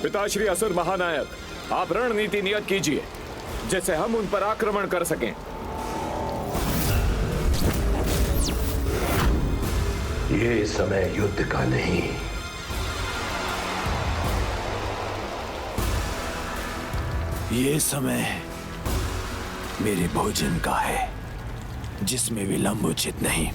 पिताश्री असुर महानायक, आप रणनीति नियत कीजिए जिससे हम उन पर आक्रमण कर सकें। ये समय युद्ध का नहीं, ये समय मेरे भोजन का है, जिसमें विलंब उचित नहीं।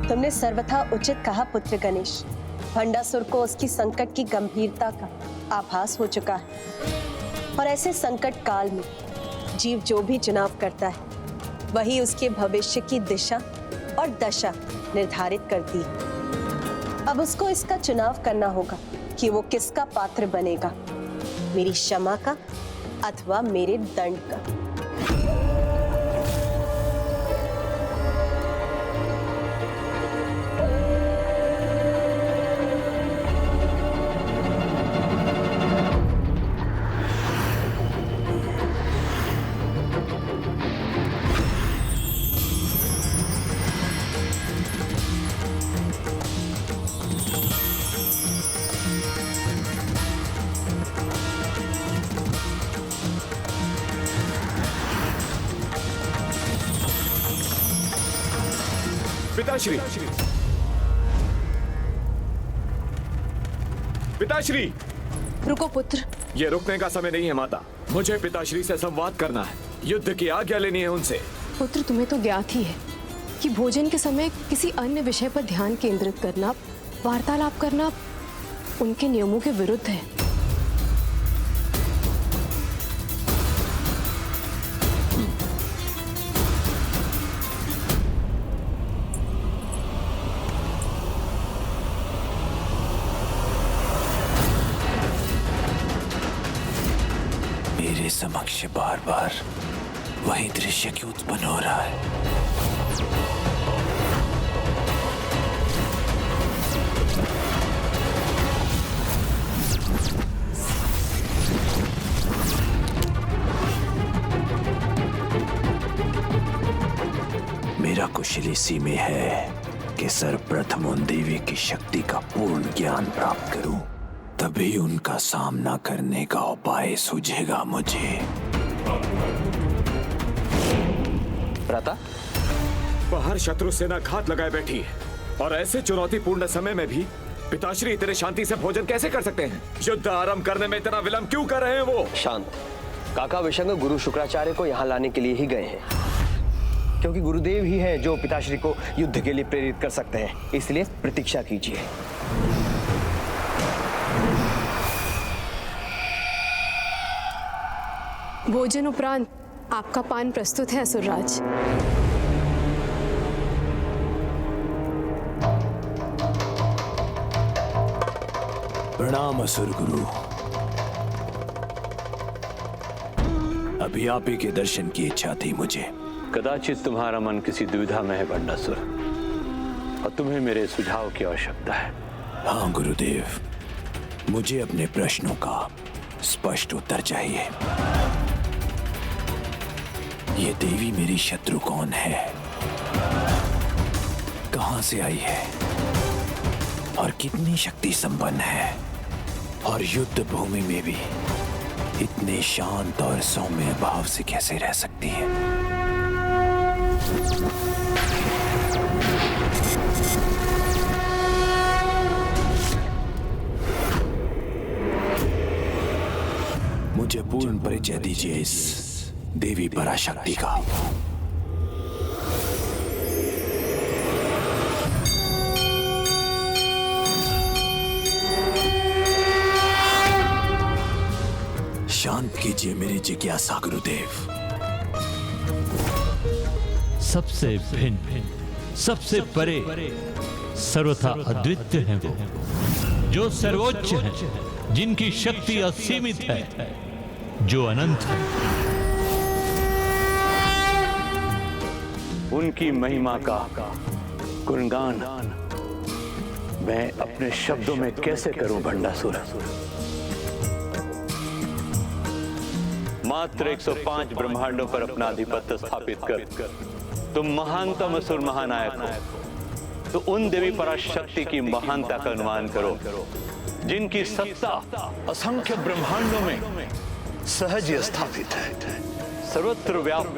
तुमने सर्वथा उचित कहा पुत्र गणेश। भंडासुर को उसकी संकट की गंभीरता का आभास हो चुका है और ऐसे संकट काल में जीव जो भी चुनाव करता है वही उसके भविष्य की दिशा और दशा निर्धारित करती है। अब उसको इसका चुनाव करना होगा कि वो किसका पात्र बनेगा, मेरी क्षमा का अथवा मेरे दंड का। पिताश्री, पिताश्री! रुको पुत्र। ये रुकने का समय नहीं है माता, मुझे पिताश्री से संवाद करना है, युद्ध की आज्ञा लेनी है उनसे। पुत्र, तुम्हें तो ज्ञात ही है कि भोजन के समय किसी अन्य विषय पर ध्यान केंद्रित करना, वार्तालाप करना उनके नियमों के विरुद्ध है। मेरे समक्ष बार बार वही दृश्य क्यों उत्पन्न हो रहा है? मेरा कुशल इसी में है कि सर्वप्रथम उन देवी की शक्ति का पूर्ण ज्ञान प्राप्त करूं, तभी उनका सामना करने का उपाय सूझेगा मुझे। भ्राता, बाहर शत्रु सेना घात लगाए बैठी है और ऐसे चुनौतीपूर्ण समय में भी पिताश्री इतने शांति से भोजन कैसे कर सकते हैं? युद्ध आरंभ करने में इतना विलंब क्यों कर रहे हैं वो? शांत। काका विशंग गुरु शुक्राचार्य को यहाँ लाने के लिए ही गए हैं, क्योंकि गुरुदेव ही हैं जो पिताश्री को युद्ध के लिए प्रेरित कर सकते हैं, इसलिए प्रतीक्षा कीजिए। भोजन उपरांत आपका पान प्रस्तुत है असुरराज। प्रणाम असुर गुरु। अभी आप ही के दर्शन की इच्छा थी मुझे। कदाचित तुम्हारा मन किसी दुविधा में है भंडासुर, और तुम्हें मेरे सुझाव की आवश्यकता है। हाँ गुरुदेव, मुझे अपने प्रश्नों का स्पष्ट उत्तर चाहिए। ये देवी मेरी शत्रु कौन है, कहां से आई है और कितनी शक्ति संपन्न है, और युद्ध भूमि में भी इतने शांत और सौम्य भाव से कैसे रह सकती है? मुझे पूर्ण परिचय दीजिए इस देवी पराशक्ति का। शांत कीजिए मेरी जिज्ञासा गुरुदेव। सबसे भिन्न, सबसे परे, सर्वथा अद्वितीय हैं वो, जो सर्वोच्च हैं, जिनकी शक्ति असीमित है, जो अनंत है। उनकी महिमा का गुणगान मैं अपने शब्दों में कैसे करूं भंडासुर? मात्र 105 ब्रह्मांडों पर अपना आधिपत्य स्थापित कर तुम महानतम असुर महानायक हो, तो उन देवी पराशक्ति की महानता का अनुमान करो, जिनकी सत्ता असंख्य ब्रह्मांडों में सहज स्थापित है। सर्वत्र व्याप्त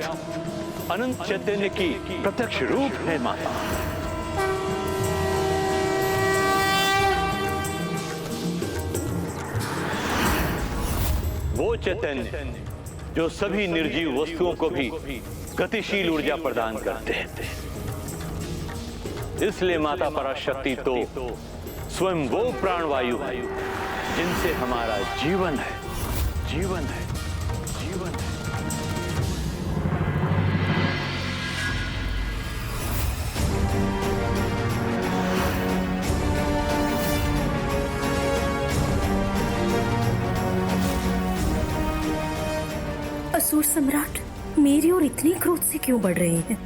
अनंत चैतन्य की प्रत्यक्ष रूप है माता। वो चैतन्य जो सभी निर्जीव वस्तुओं को भी गतिशील ऊर्जा प्रदान करते हैं। इसलिए माता पराशक्ति तो स्वयं वो प्राणवायु है जिनसे हमारा जीवन है, जीवन है, जीवन है। असुर सम्राट मेरी ओर इतनी क्रोध से क्यों बढ़ रहे हैं?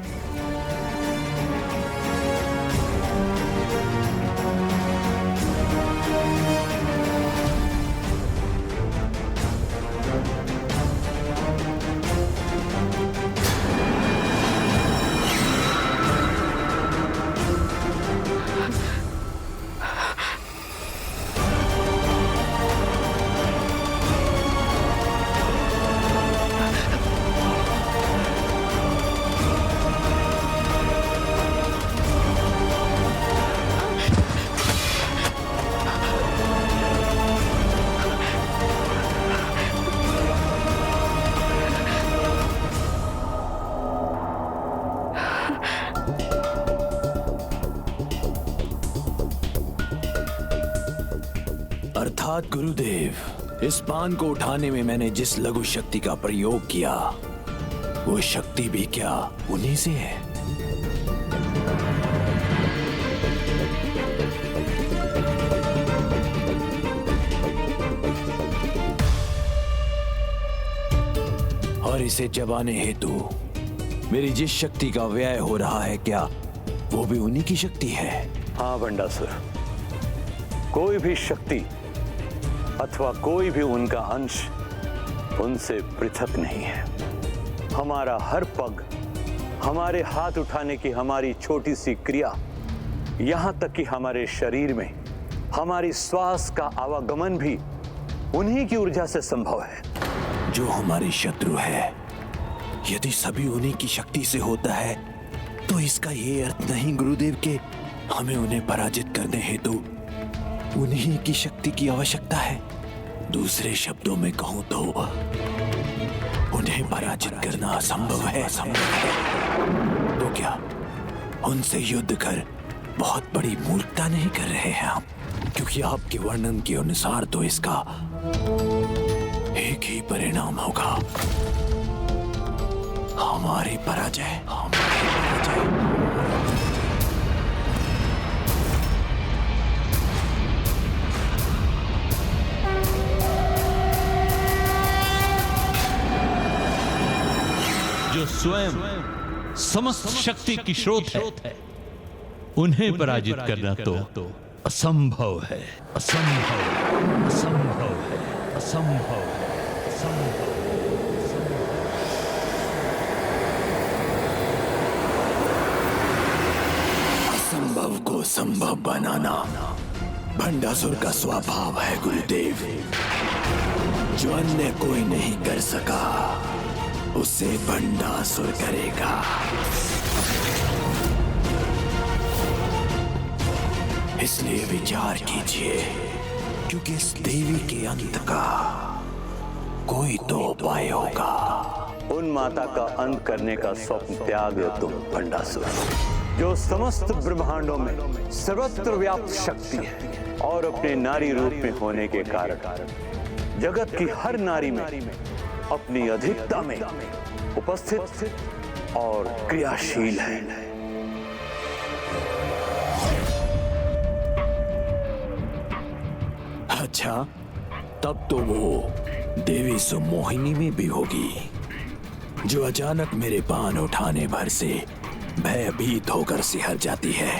अर्थात गुरुदेव, इस पान को उठाने में मैंने जिस लघु शक्ति का प्रयोग किया, वो शक्ति भी क्या उन्हीं से है? और इसे चबाने हेतु मेरी जिस शक्ति का व्यय हो रहा है, क्या वो भी उन्हीं की शक्ति है? हाँ भंडासुर, कोई भी शक्ति अथवा कोई भी उनका अंश उनसे पृथक नहीं है। हमारा हर पग, हमारे हाथ उठाने की हमारी छोटी सी क्रिया, यहां तक कि हमारे शरीर में हमारी श्वास का आवागमन भी उन्हीं की ऊर्जा से संभव है। जो हमारी शत्रु है, यदि सभी उन्हीं की शक्ति से होता है, तो इसका ये अर्थ नहीं गुरुदेव के हमें उन्हें पराजित करने हेतु उन्हीं की शक्ति की आवश्यकता है। दूसरे शब्दों में कहूं तो उन्हें पराजित करना असंभव है। तो क्या उनसे युद्ध कर बहुत बड़ी मूर्खता नहीं कर रहे हैं हम? क्योंकि आपके वर्णन के अनुसार तो इसका एक ही परिणाम होगा, हमारी पराजय। जो स्वयं समस्त शक्ति की स्रोत है, उन्हें पराजित करना तो असंभव है, असंभव, असंभव है, असंभव है, असंभव। असंभव को संभव बनाना भंडासुर का स्वभाव है गुरुदेव। जो अन्य कोई नहीं कर सका, उसे भंडासुर करेगा। इसलिए विचार कीजिए, क्योंकि इस देवी के अंत का कोई तो उपाय होगा। उन माता का अंत करने का स्वप्न त्याग दो तुम भंडासुर, जो समस्त ब्रह्मांडों में सर्वत्र व्याप्त शक्ति है और अपने नारी रूप में होने के कारण जगत की हर नारी में अपनी अधिकता में उपस्थित और क्रियाशील है। अच्छा, तब तो वो देवी सुमोहिनी में भी होगी, जो अचानक मेरे पान उठाने भर से भयभीत होकर सिहर जाती है।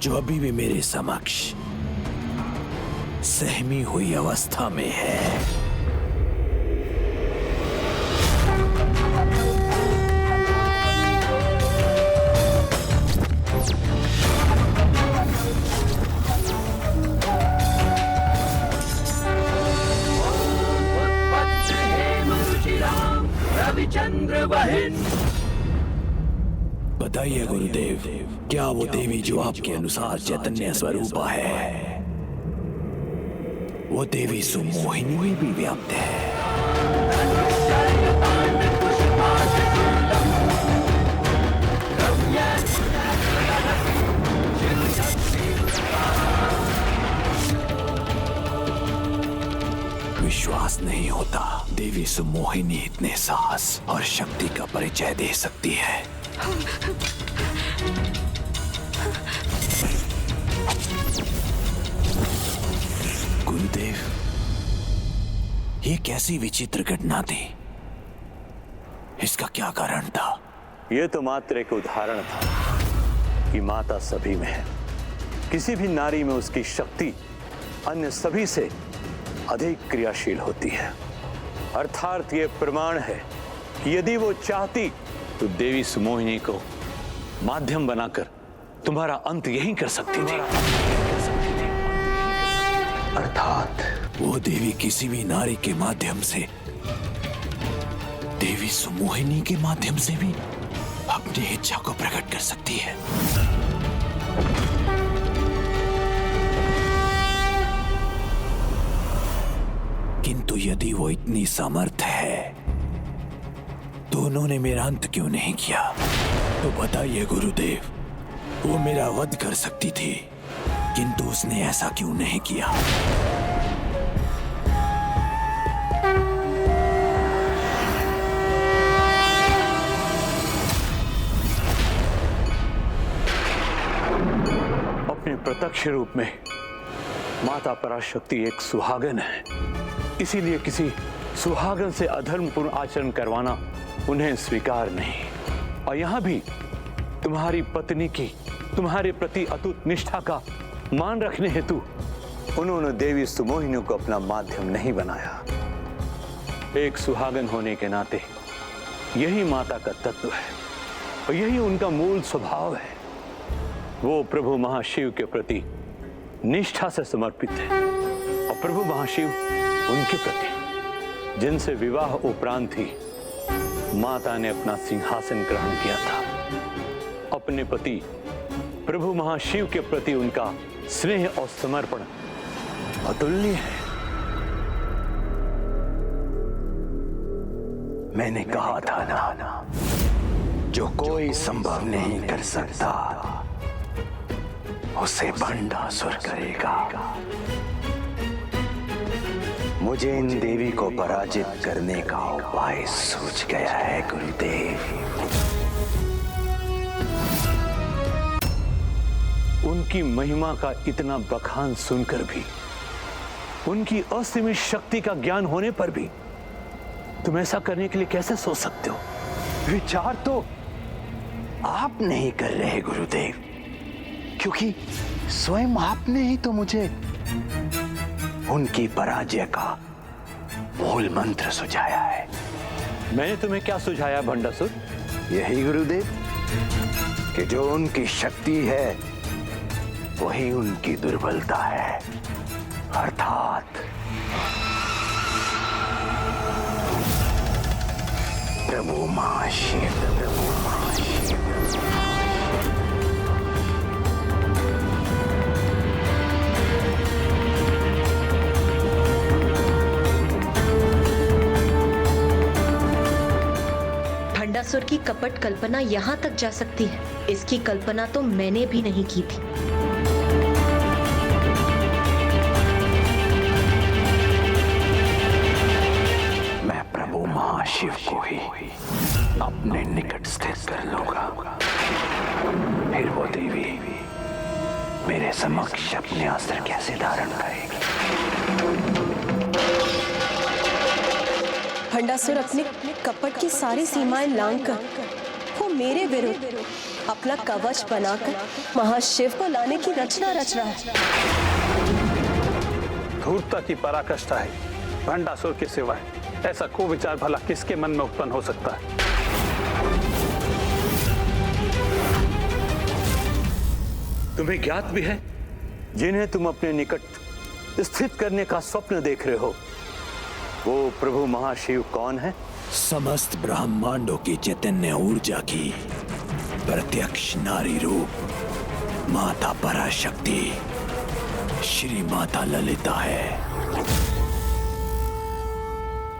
जो अभी भी मेरे समक्ष सहमी हुई अवस्था में है। बताइए गुरुदेव, क्या वो देवी जो आपके अनुसार चैतन्य स्वरूपा है, वो देवी सुमोहिनी में भी व्याप्त है? विश्वास नहीं होता देवी सुमोहिनी इतने साहस और शक्ति का परिचय दे सकती है। गुरुदेव, ये कैसी विचित्र घटना थी? इसका क्या कारण था? यह तो मात्र एक उदाहरण था कि माता सभी में है। किसी भी नारी में उसकी शक्ति अन्य सभी से अधिक क्रियाशील होती है। अर्थात ये प्रमाण है कि यदि वो चाहती तो देवी सुमोहिनी को माध्यम बनाकर तुम्हारा अंत यहीं कर सकती थी। अर्थात वो देवी किसी भी नारी के माध्यम से, देवी सुमोहिनी के माध्यम से भी अपनी इच्छा को प्रकट कर सकती है। किंतु यदि वो इतनी समर्थ है तो उन्होंने मेरा अंत क्यों नहीं किया? तो बताइए गुरुदेव, वो मेरा वध कर सकती थी, किंतु उसने ऐसा क्यों नहीं किया? अपने प्रत्यक्ष रूप में माता पराशक्ति एक सुहागन है, इसीलिए किसी सुहागन से अधर्मपूर्ण आचरण करवाना उन्हें स्वीकार नहीं। और यहां भी तुम्हारी पत्नी की तुम्हारे प्रति अटूट निष्ठा का मान रखने हेतु उन्होंने देवी सुमोहिनी को अपना माध्यम नहीं बनाया। एक सुहागन होने के नाते यही माता का तत्व है और यही उनका मूल स्वभाव है। वो प्रभु महाशिव के प्रति निष्ठा से समर्पित है और प्रभु महाशिव उनके प्रति, जिनसे विवाह उपरांत ही माता ने अपना सिंहासन ग्रहण किया था। अपने पति प्रभु महाशिव के प्रति उनका स्नेह और समर्पण अतुलनीय है। मैंने कहा था ना, जो कोई संभव नहीं कर सकता उसे भंडासुर करेगा। मुझे इन देवी को पराजित करने का उपाय सूझ गया है गुरुदेव। उनकी महिमा का इतना बखान सुनकर भी, उनकी असीमित शक्ति का ज्ञान होने पर भी तुम ऐसा करने के लिए कैसे सोच सकते हो? विचार तो आप नहीं कर रहे गुरुदेव, क्योंकि स्वयं आपने ही तो मुझे उनकी पराजय का मूल मंत्र सुझाया है। मैंने तुम्हें क्या सुझाया भंडासुर? यही गुरुदेव, कि जो उनकी शक्ति है वही उनकी दुर्बलता है, अर्थात प्रभु महाशिव। भंडासुर की कपट कल्पना यहाँ तक जा सकती है, इसकी कल्पना तो मैंने भी नहीं की थी। मैं प्रभु महाशिव को ही अपने निकट स्थित कर लूंगा, फिर वो देवी मेरे समक्ष अपने अस्त्र कैसे धारण करेगी? भंडासुर अपने कपट की सारी सीमाएं लांघकर वो मेरे विरुद्ध अपना कवच बनाकर महाशिव को लाने की रचना रच रहा है। धूर्तता की पराकाष्ठा है। भंडासुर के सिवाय ऐसा कुविचार भला किसके मन में उत्पन्न हो सकता है? तुम्हें ज्ञात भी है जिन्हें तुम अपने निकट स्थित करने का स्वप्न देख रहे हो, वो प्रभु महाशिव कौन है? समस्त ब्रह्मांडों की चैतन्य ऊर्जा की प्रत्यक्ष नारी रूप माता पराशक्ति श्री माता ललिता है।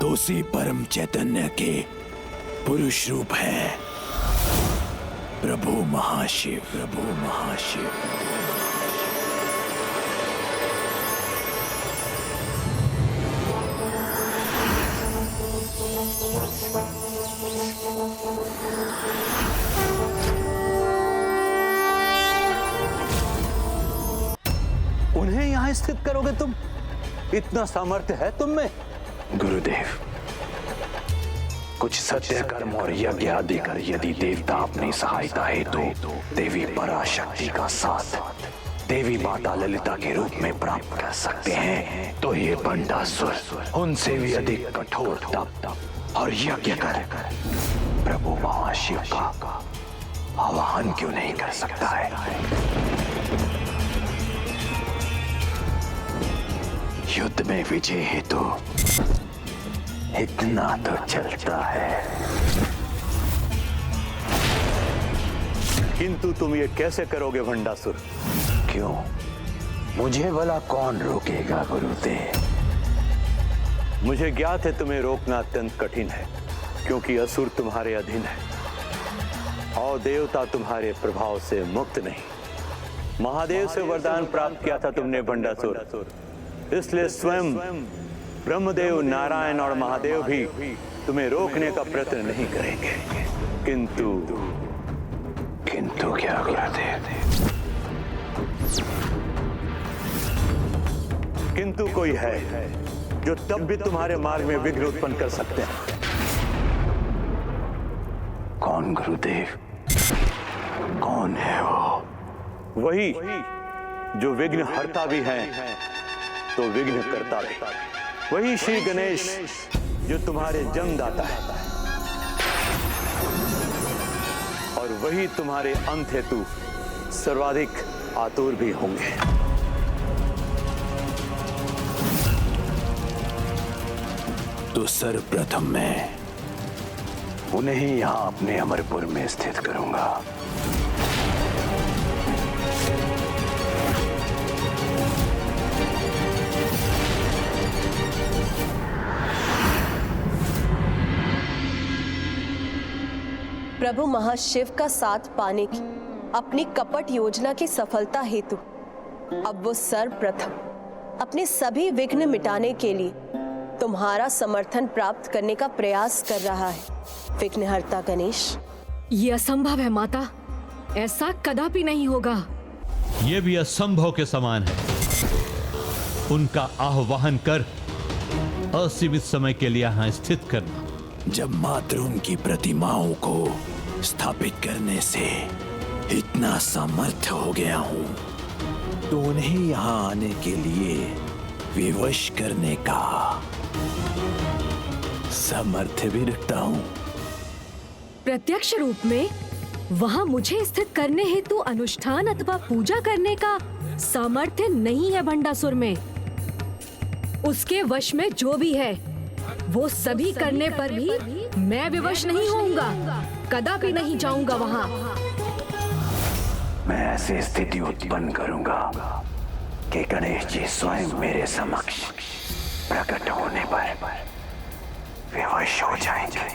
तो उसी परम चैतन्य के पुरुष रूप है प्रभु महाशिव। प्रभु महाशिव उन्हें यहां स्थित करोगे तुम? इतना सामर्थ्य है तुम में? गुरुदेव, कुछ सत्य कर्म और यज्ञ आदि कर यदि देवता अपनी सहायता हेतु देवी पराशक्ति का साथ देवी माता ललिता के रूप में प्राप्त कर सकते हैं, तो ये भंडासुर उनसे भी अधिक कठोर तप और यज्ञ कर प्रभु महाशिव का आवाहन क्यों नहीं कर सकता है? युद्ध में विजय हेतु इतना तो चलता है। किंतु तुम ये कैसे करोगे भंडासुर? क्यों? मुझे भला कौन रोकेगा गुरुदेव? मुझे ज्ञात है तुम्हें रोकना अत्यंत कठिन है, क्योंकि असुर तुम्हारे अधीन है और देवता तुम्हारे प्रभाव से मुक्त नहीं। महादेव से वरदान प्राप्त किया था तुमने भंडासुर, इसलिए स्वयं ब्रह्मदेव, नारायण और महादेव भी तुम्हें रोकने का प्रयत्न नहीं करेंगे। किंतु क्या गुरुदेव? किंतु कोई है जो तब भी तुम्हारे मार्ग में विघ्न उत्पन्न कर सकते हैं। कौन गुरुदेव? कौन है वो? वही जो विघ्न हरता भी है तो विघ्न करता भी। वही श्री गणेश जो तुम्हारे जन्मदाता है, और वही तुम्हारे अंत हेतु सर्वाधिक आतुर भी होंगे। तो सर्वप्रथम मैं उन्हें ही यहां अपने अमरपुर में स्थित करूंगा। प्रभु महाशिव का साथ पाने की अपनी कपट योजना की सफलता हेतु अब वो सर्वप्रथम अपने सभी विघ्न मिटाने के लिए तुम्हारा समर्थन प्राप्त करने का प्रयास कर रहा है, विघ्नहर्ता गणेश। ये असंभव है माता, ऐसा कदापि नहीं होगा। ये भी असंभव के समान है। उनका आह्वान कर असीमित समय के लिए यहां स्थित करना। जब मात्र उनकी प्रतिमाओं को स्थापित करने से इतना सामर्थ्य हो गया हूं, तो उन्हें यहां आने के लिए विवश करने का सामर्थ्य भी रखता हूं। प्रत्यक्ष रूप में वहां मुझे स्थित करने हेतु अनुष्ठान अथवा पूजा करने का सामर्थ्य नहीं है भंडासुर में। उसके वश में जो भी है वो सभी करने पर भी मैं विवश नहीं होऊंगा, कदापि नहीं जाऊंगा वहां। मैं ऐसी स्थिति उत्पन्न करूंगा कि गणेश जी स्वयं मेरे समक्ष प्रकट होने पर विवश हो जाएंगे।